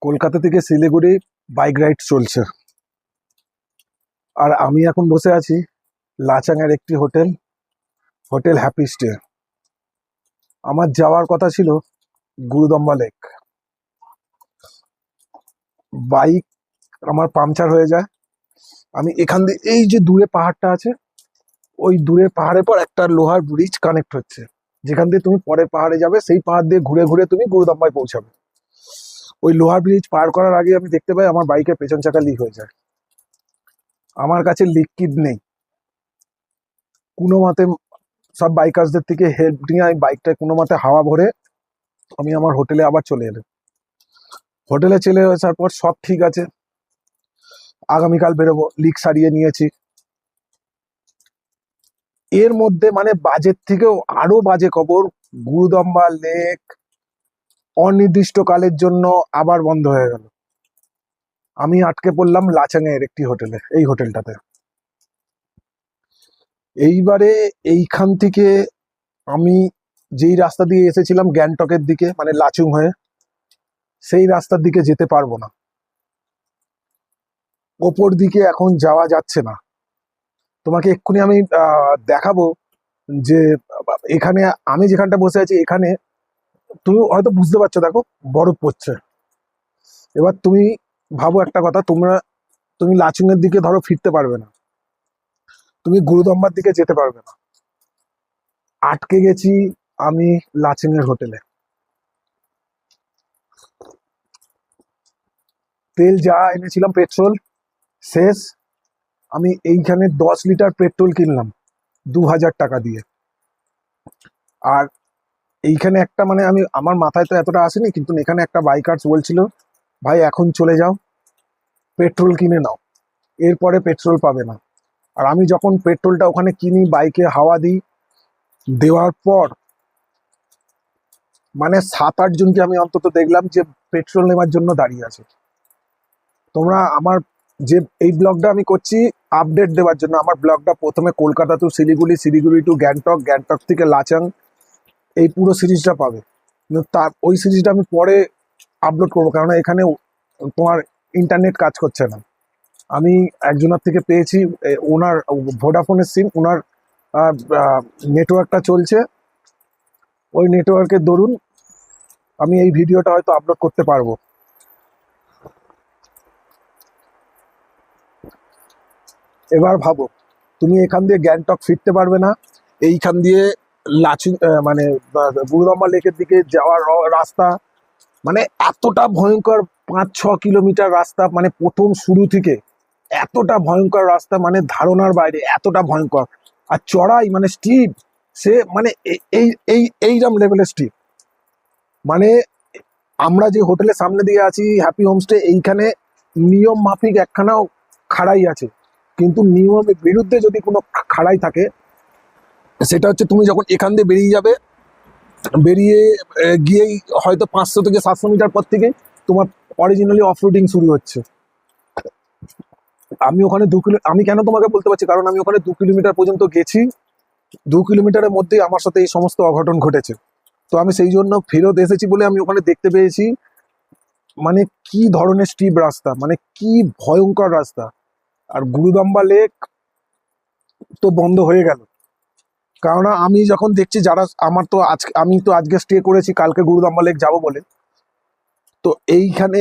কলকাতা থেকে Siliguri bike ride চলছে, আর আমি এখন বসে আছি লাচাঙের একটি হোটেল, হোটেল হ্যাপি স্টে। আমার যাওয়ার কথা ছিল গুরুদম্বা লেক। বাইক আমার পাংচার হয়ে যায়। আমি এখান দিয়ে, এই যে দূরে পাহাড়টা আছে, ওই দূরের পাহাড়ের পর একটা লোহার ব্রিজ কানেক্ট হচ্ছে, যেখান দিয়ে তুমি পরের পাহাড়ে যাবে, সেই পাহাড় দিয়ে ঘুরে ঘুরে তুমি গুরুদম্বায় পৌঁছাবে। ওই লোহার ব্রিজ পার করার আগে আমি দেখতে পাই আমার বাইকের পেছন চাকা লিক হয়ে যায়। আমার কাছে লিক কিট নেই, কোনো মতে সব বাইকার্সদের থেকে হেল্প নিয়ে আমি বাইকটা কোনো মতে হাওয়া ভরে আমি আমার হোটেলে আবার চলে এলাম। হোটেলে চলে আসার পর সব ঠিক আছে, আগামীকাল বেরোবো, লিক সারিয়ে নিয়েছি। এর মধ্যে মানে বাজের থেকেও আরো বাজে খবর, গুরুদম্বা লেক অনির্দিষ্টকালের জন্য আবার বন্ধ হয়ে গেল। আমি আটকে পড়লাম লাচাঙের একটি হোটেলে, এই হোটেলটাতে। এইবারে এইখান থেকে আমি যেই রাস্তা দিয়ে এসেছিলাম গ্যাংটকের দিকে, মানে লাচুং হয়ে, সেই রাস্তার দিকে যেতে পারবো না। ওপর দিকে এখন যাওয়া যাচ্ছে না। তোমাকে এক্ষুনি আমি দেখাবো যে এখানে আমি যেখানটা বসে আছি, এখানে তুমি হয়তো বুঝতে পারছো, দেখো বরফ পড়ছে। এবার তুমি ভাবো একটা কথা, তুমি লাচুং এর দিকে ধরো ফিরতে পারবে না, তুমি গুরুদম্বার দিকে যেতে পারবে না। আটকে গেছি আমি লাচুং এর হোটেলে। তেল যা এনেছিলাম, পেট্রোল শেষ। আমি এইখানে 10 লিটার পেট্রোল কিনলাম 2000 টাকা দিয়ে। আর এইখানে একটা মানে আমি, আমার মাথায় তো এতটা আসেনি, কিন্তু এখানে একটা বাইকার্স বলছিল, ভাই এখন চলে যাও, পেট্রোল কিনে নাও, এরপরে পেট্রোল পাবে না। আর আমি যখন পেট্রোলটা ওখানে কিনি, বাইকে হাওয়া দিই, দেওয়ার পর মানে 7-8 জনকে আমি অন্তত দেখলাম যে পেট্রোল নেওয়ার জন্য দাঁড়িয়ে আছে। তোমরা আমার যে এই ব্লগটা আমি করছি আপডেট দেওয়ার জন্য, আমার ব্লগটা প্রথমে কলকাতা টু শিলিগুড়ি, শিলিগুড়ি টু গ্যাংটক, গ্যাংটক থেকে লাচাং, এই পুরো সিরিজটা পাবে। কিন্তু তার ওই সিরিজটা আমি পরে আপলোড করবো, কারণ এখানে তোমার ইন্টারনেট কাজ করছে না। আমি একজনের থেকে পেয়েছি, ওনার ভোডাফোনের সিম, ওনার নেটওয়ার্কটা চলছে, ওই নেটওয়ার্কের দরুন আমি এই ভিডিওটা হয়তো আপলোড করতে পারবো। এবার ভাবো, তুমি এখান দিয়ে গ্যাংটক ফিরতে পারবে না, এইখান দিয়ে লাচুং মানে গুরুদম্বা লেকের দিকে যাওয়ার রাস্তা মানে এতটা ভয়ঙ্কর, 5-6 কিলোমিটার রাস্তা, মানে প্রথম শুরু থেকে এতটা ভয়ঙ্কর রাস্তা, মানে ধারণার বাইরে, এতটা ভয়ঙ্কর। আর চড়াই মানে স্টিপ, সে মানে এইরকম লেভেলের স্টিপ। মানে আমরা যে হোটেলের সামনে দিয়ে আছি হ্যাপি হোমস্টে, এইখানে নিয়ম মাফিক একখানাও খাড়াই আছে, কিন্তু নিয়মের বিরুদ্ধে যদি কোনো খাড়াই থাকে, সেটা হচ্ছে তুমি যখন এখান দিয়ে বেরিয়ে যাবে, বেরিয়ে গিয়েই হয়তো 500 থেকে 700 মিটার পর থেকে তোমার অরিজিনালি অফরোডিং শুরু হচ্ছে। আমি ওখানে আমি কেন তোমাকে বলতে পারছি, কারণ আমি ওখানে 2 কিলোমিটার পর্যন্ত গেছি, 2 কিলোমিটারের মধ্যেই আমার সাথে এই সমস্ত অঘটন ঘটেছে। তো আমি সেই জন্য ফেরত এসেছি বলে আমি ওখানে দেখতে পেয়েছি মানে কি ধরনের স্টিপ রাস্তা, মানে কি ভয়ঙ্কর রাস্তা। আর গুরুদম্বা লেক তো বন্ধ হয়ে গেল, কারণ আমি যখন দেখছি যারা, আমার তো আজকে, আমি তো আজকে স্টে করেছি, কালকে গুরুদম্বা লেক যাবো বলে। তো এইখানে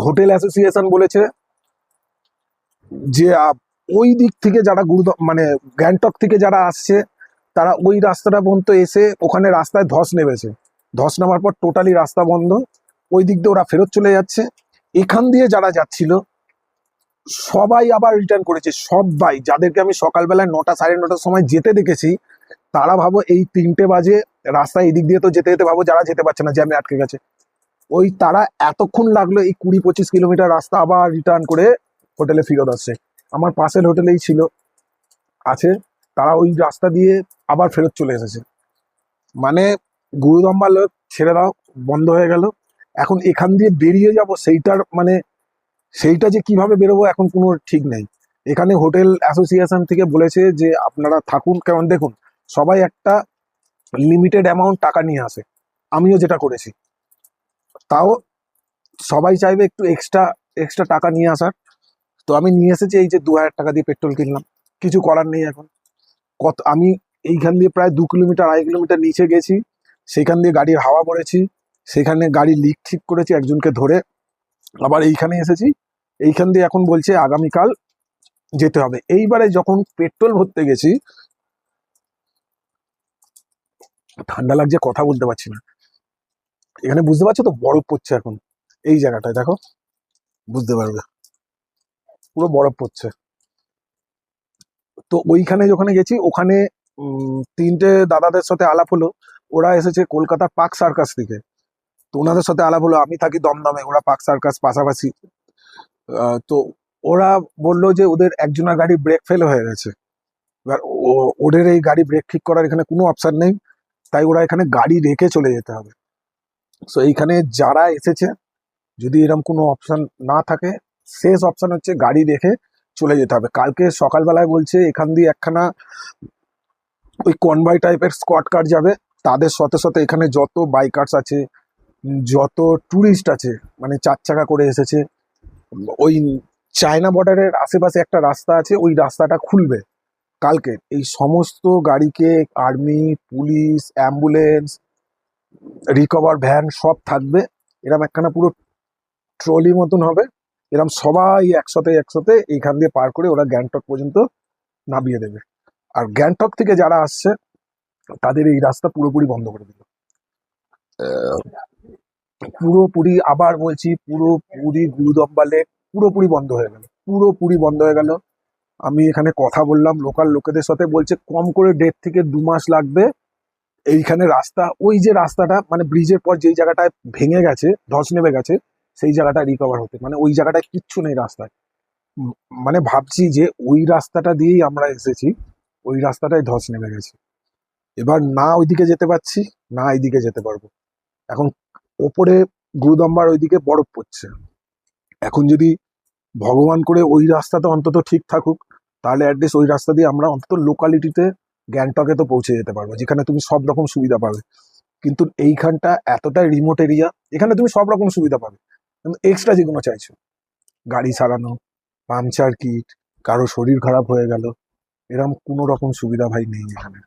হোটেল অ্যাসোসিয়েশন বলেছে যে ওই দিক থেকে যারা মানে গ্যাংটক থেকে যারা আসছে, তারা ওই রাস্তাটা পর্যন্ত এসে ওখানে রাস্তায় ধস নেমেছে, ধস নামার পর টোটালি রাস্তা বন্ধ, ওই দিক দিয়ে ওরা ফেরত চলে যাচ্ছে। এখান দিয়ে যারা যাচ্ছিল সবাই আবার রিটার্ন করেছে, সবাই যাদেরকে আমি সকালবেলায় 9টা 9:30টার সময় যেতে দেখেছি, তারা ভাবো এই 3টে বাজে রাস্তায় এদিক দিয়ে তো যেতে যেতে ভাবো যারা যেতে পারছে না, জ্যামে আটকে গেছে, ওই তারা এতক্ষণ লাগলো এই 20-25 কিলোমিটার রাস্তা আবার রিটার্ন করে হোটেলে ফেরত আসছে। আমার পাশের হোটেলেই ছিল, আছে, তারা ওই রাস্তা দিয়ে আবার ফেরত চলে এসেছে। মানে গুরুদম্বা লেক ছেড়ে দাও, বন্ধ হয়ে গেল। এখন এখান দিয়ে বেরিয়ে যাব, সেইটার মানে সেইটা যে কিভাবে বেরোবো এখন কোনো ঠিক নেই। এখানে হোটেল অ্যাসোসিয়েশন থেকে বলেছে যে আপনারা থাকুন, কারণ দেখুন সবাই একটা লিমিটেড অ্যামাউন্ট টাকা নিয়ে আসে, আমিও যেটা করেছি। তাও সবাই চাইবে একটু এক্সট্রা এক্সট্রা টাকা নিয়ে আসার। তো আমি নিয়ে এসেছি, এই যে 2000 টাকা দিয়ে পেট্রোল কিনলাম। কিছু করার নেই এখন। আমি এইখান দিয়ে প্রায় 2 কিলোমিটার 2.5 কিলোমিটার নিচে গেছি, সেখান দিয়ে গাড়ির হাওয়া পড়েছি, সেখানে গাড়ি লিক ঠিক করেছি একজনকে ধরে, আবার এইখানে এসেছি। এইখান দিয়ে এখন বলছে আগামীকাল যেতে হবে। এইবারে যখন পেট্রোল ভরতে গেছি, ঠান্ডা লাগছে, কথা বলতে পারছি না। এখানে বুঝতে পারছো তো, বরফ পড়ছে এখন এই জায়গাটায়, দেখো, বুঝতে পারবে, পুরো বরফ পড়ছে। তো ওইখানে যখন গেছি, ওখানে 3টে দাদাদের সাথে আলাপ হলো। ওরা এসেছে কলকাতার পার্ক সার্কাস থেকে। তো ওনাদের সাথে আলাপ হলো, আমি থাকি দমদমে, ওরা পার্ক সার্কাস পাশাপাশি। তো ওরা বললো যে ওদের একজনের গাড়ি ব্রেক ফেল হয়ে গেছে। এবার ওদের এই গাড়ি ব্রেক ঠিক করার এখানে কোনো অপশন নেই, তাই ওরা এখানে গাড়ি রেখে চলে যেতে হবে। সো এইখানে যারা এসেছে, যদি এরকম কোনো অপশন না থাকে, শেষ অপশন হচ্ছে গাড়ি রেখে চলে যেতে হবে। কালকে সকালবেলায় বলছে এখান দিয়ে একখানা ওই কনভয় টাইপের স্কোয়াড কার যাবে, তাদের সাথে সাথে এখানে যত বাইকার্স আছে, যত ট্যুরিস্ট আছে, মানে 4 চাকা করে এসেছে, ওই চায়না বর্ডারের আশেপাশে একটা রাস্তা আছে, ওই রাস্তাটা খুলবে কালকে। এই সমস্ত গাড়িকে army, police, ambulance, recover van সব থাকবে। এরম একখানা পুরো ট্রলি মতন হবে, এরম সবাই একসাথে একসাথে এইখান দিয়ে পার করে ওরা গ্যাংটক পর্যন্ত নামিয়ে দেবে। আর গ্যাংটক থেকে যারা আসছে, তাদের এই রাস্তা পুরোপুরি বন্ধ করে দিল। পুরোপুরি, আবার বলছি, পুরোপুরি গুরুদম্বা লেক পুরোপুরি বন্ধ হয়ে গেল, পুরোপুরি বন্ধ হয়ে গেল। আমি এখানে কথা বললাম লোকাল লোকেদের সাথে, বলছে কম করে 1.5 থেকে 2 মাস লাগবে এইখানে রাস্তা, ওই যে রাস্তাটা মানে ব্রিজের পর যেই জায়গাটায় ভেঙে গেছে, ধস নেমে গেছে, সেই জায়গাটা রিকভার হতে, মানে ওই জায়গাটায় কিচ্ছু নেই রাস্তায়। উম, মানে ভাবছি যে ওই রাস্তাটা দিয়েই আমরা এসেছি, ওই রাস্তাটায় ধস নেমে গেছে। এবার না ওইদিকে যেতে পারছি, না এইদিকে যেতে পারবো। এখন ওপরে গুরুদম্বার ওইদিকে বরফ পড়ছে। এখন যদি ভগবান করে ওই রাস্তাটা অন্তত ঠিক থাকুক, তাহলে অ্যাটলিস্ট ওই রাস্তা দিয়ে আমরা অন্তত লোকালিটিতে গ্যাংটকে তো পৌঁছে যেতে পারবো, যেখানে তুমি সব রকম সুবিধা পাবে। কিন্তু এইখানটা এতটাই রিমোট এরিয়া, এখানে তুমি সব রকম সুবিধা পাবে, কিন্তু এক্সট্রা যেগুলো চাইছো, গাড়ি সারানো, পাংচার কিট, কারো শরীর খারাপ হয়ে গেল, এরকম কোনো রকম সুবিধা ভাই নেই এখানে।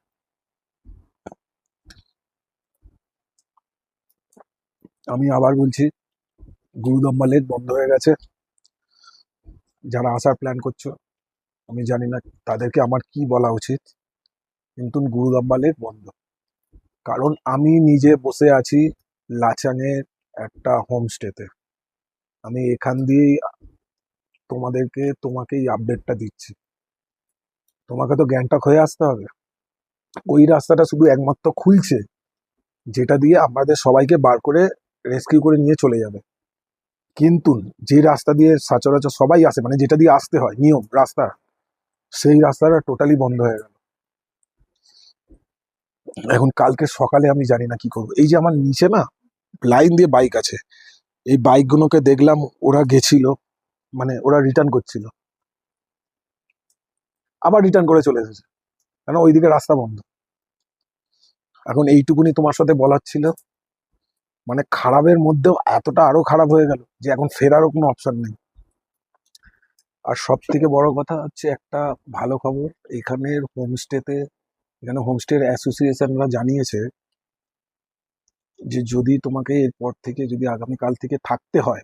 আমি আবার বলছি, গুরুদম্বা লেক বন্ধ হয়ে গেছে। যারা আসার প্ল্যান করছো, আমি জানি না তাদেরকে আমার কি বলা উচিত, কিন্তু গুরুদম্বা লেক বন্ধ। কারণ আমি নিজে বসে আছি লাচানের একটা হোমস্টেতে। আমি এখান দিয়েই তোমাকেই আপডেটটা দিচ্ছি। তোমাকে তো গ্যাংটক হয়ে আসতে হবে। ওই রাস্তাটা শুধু একমাত্র খুলছে, যেটা দিয়ে আমাদের সবাইকে বার করে রেস্কিউ করে নিয়ে চলে যাবে। কিন্তু যে রাস্তা দিয়ে সচরাচর সবাই আসে, মানে যেটা দিয়ে আসতে হয় নিয়ম রাস্তা, সেই রাস্তাটা টোটালি বন্ধ হয়ে গেল। এখন কালকে সকালে আমি জানি না কি করবো। এই যে আমার নিচে না লাইন দিয়ে বাইক আছে, এই বাইকগুলোকে দেখলাম ওরা গেছিল, মানে ওরা রিটার্ন করছিল, আবার রিটার্ন করে চলে এসেছে, কেন ওইদিকে রাস্তা বন্ধ। এখন এইটুকুনি তোমার সাথে বলার ছিল। মানে খারাপের মধ্যেও এতটা আরো খারাপ হয়ে গেল যে এখন ফেরারও কোনো অপশন নেই। আর সব থেকে বড় কথা হচ্ছে একটা ভালো খবর, এখানের হোমস্টেতে, এখানে হোমস্টের অ্যাসোসিয়েশনরা জানিয়েছে যে যদি তোমাকে এরপর থেকে, যদি আগামীকাল থেকে থাকতে হয়,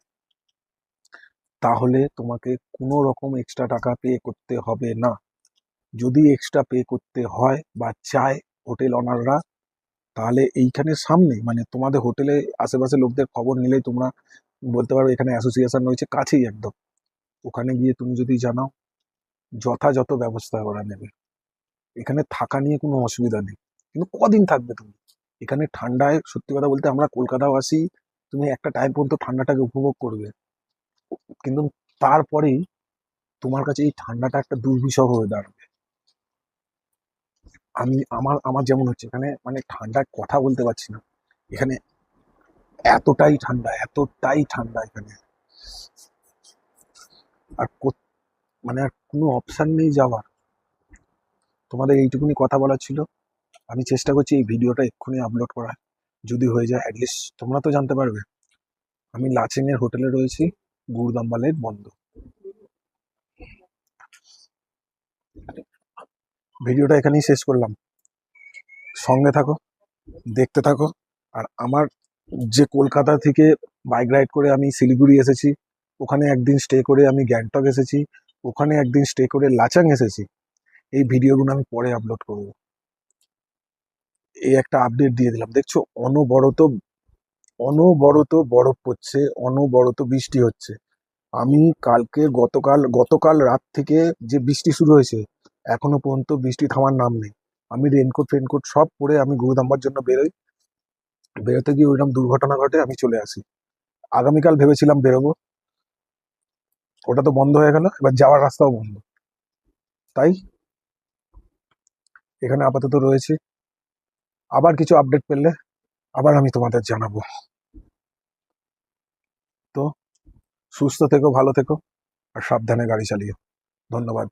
তাহলে তোমাকে কোনো রকম এক্সট্রা টাকা পে করতে হবে না। যদি এক্সট্রা পে করতে হয় বা চায় হোটেল অনাররা, তাহলে এইখানে সামনে, মানে তোমাদের হোটেলে আশেপাশে লোকদের খবর নিলেই তোমরা বলতে পারো এখানে অ্যাসোসিয়েশন রয়েছে কাছেই একদম, ওখানে গিয়ে তুমি যদি জানাও, যথাযথ ব্যবস্থা ওরা নেবে। এখানে থাকা নিয়ে কোনো অসুবিধা নেই। কিন্তু কদিন থাকবে তুমি এখানে ঠান্ডায়? সত্যি কথা বলতে আমরা কলকাতাও আসি, তুমি একটা টাইম পর্যন্ত ঠান্ডাটাকে উপভোগ করবে, কিন্তু তারপরেই তোমার কাছে এই ঠান্ডাটা একটা দুর্বিষহ হয়ে দাঁড়াবে। আমার আমার যেমন হচ্ছে এখানে, মানে ঠান্ডায় কথা বলতে পারছি না। এখানে এতটাই ঠান্ডা, এতটাই ঠান্ডা এখানে। আর মানে আর কোনো অপশন নেই যাওয়ার। তোমাদের এইটুকুনি কথা বলার ছিল। আমি চেষ্টা করছি এই ভিডিওটা এক্ষুনি আপলোড করার, যদি হয়ে যায় অ্যাটলিস্ট তোমরা তো জানতে পারবে। আমি লাচেং এর হোটেলে রয়েছি, গুরদাম্বা লেক বন্ধ। ভিডিওটা এখানেই শেষ করলাম, সঙ্গে থাকো, দেখতে থাকো। আর আমার যে কলকাতা থেকে বাইক রাইড করে আমি শিলিগুড়ি এসেছি, ওখানে একদিন স্টে করে আমি গ্যাংটক এসেছি, ওখানে একদিন স্টে করে লাচাং এসেছি, এই ভিডিওগুলো আমি পরে আপলোড করব। এই একটা আপডেট দিয়ে দিলাম। দেখছো অনবরত অনবরত বরফ পড়ছে, অনবরত বৃষ্টি হচ্ছে। আমি গতকাল রাত থেকে যে বৃষ্টি শুরু হয়েছে, এখনো পর্যন্ত বৃষ্টি থামার নাম নেই। আমি রেনকোট ফেনকোট সব পরে আমি গুরুদাম্বার জন্য বেরোই, বেরোতে গিয়ে ওইরকম দুর্ঘটনা ঘটে, আমি চলে আসি। আগামীকাল ভেবেছিলাম বেরোবো, ওটা তো বন্ধ হয়ে গেল, এবার যাওয়ার রাস্তাও বন্ধ। তাই এখানে আপাতত রয়েছে, আবার কিছু আপডেট পেলে আবার আমি তোমাদের জানাবো। তো সুস্থ থেকো, ভালো থেকো, আর সাবধানে গাড়ি চালিও। ধন্যবাদ।